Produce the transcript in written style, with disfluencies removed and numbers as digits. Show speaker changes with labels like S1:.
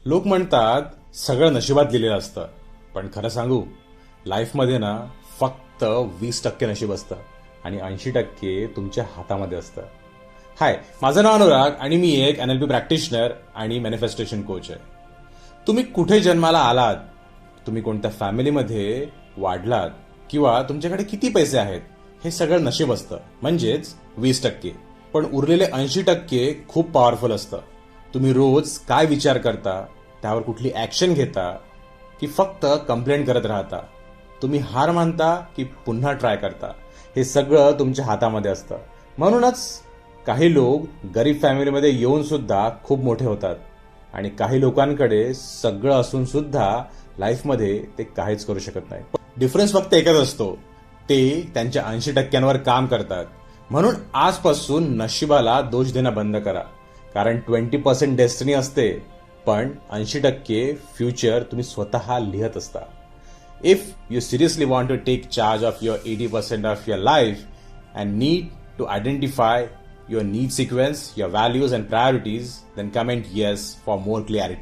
S1: लोक म्हणतात सगळं नशिबात लिहिलेलं असतं, पण खरं सांगू, लाईफमध्ये ना फक्त 20% नशीब असतं आणि 80% तुमच्या हातामध्ये असतं. हाय, माझं नाव अनुराग आणि मी एक NLP प्रॅक्टिशनर आणि मॅनिफेस्टेशन कोच आहे. तुम्ही कुठे जन्माला आलात, तुम्ही कोणत्या फॅमिलीमध्ये वाढलात किंवा तुमच्याकडे किती पैसे आहेत, हे सगळं नशीब असतं, म्हणजेच 20%. पण उरलेले 80% खूप पॉवरफुल असतं. तुम्ही रोज काय विचार करता, त्यावर कुठली ऍक्शन घेता, की फक्त कंप्लेंट करत राहता, तुम्ही हार मानता की पुन्हा ट्राय करता, हे सगळं तुमच्या हातामध्ये असतं. म्हणूनच काही लोक गरीब फॅमिलीमध्ये येऊन सुद्धा खूप मोठे होतात आणि काही लोकांकडे सगळं असून सुद्धा लाईफमध्ये ते काहीच करू शकत नाही. डिफरन्स फक्त एकच असतो, ते त्यांच्या 80%वर काम करतात. म्हणून आजपासून नशिबाला दोष देणं बंद करा, कारण 20% डेस्टिनी असते, पण 80% फ्युचर तुम्ही स्वतः लिहत असता. If you seriously want to take charge of your 80% of your life and need to identify your need sequence, your values and priorities, then comment yes for more clarity.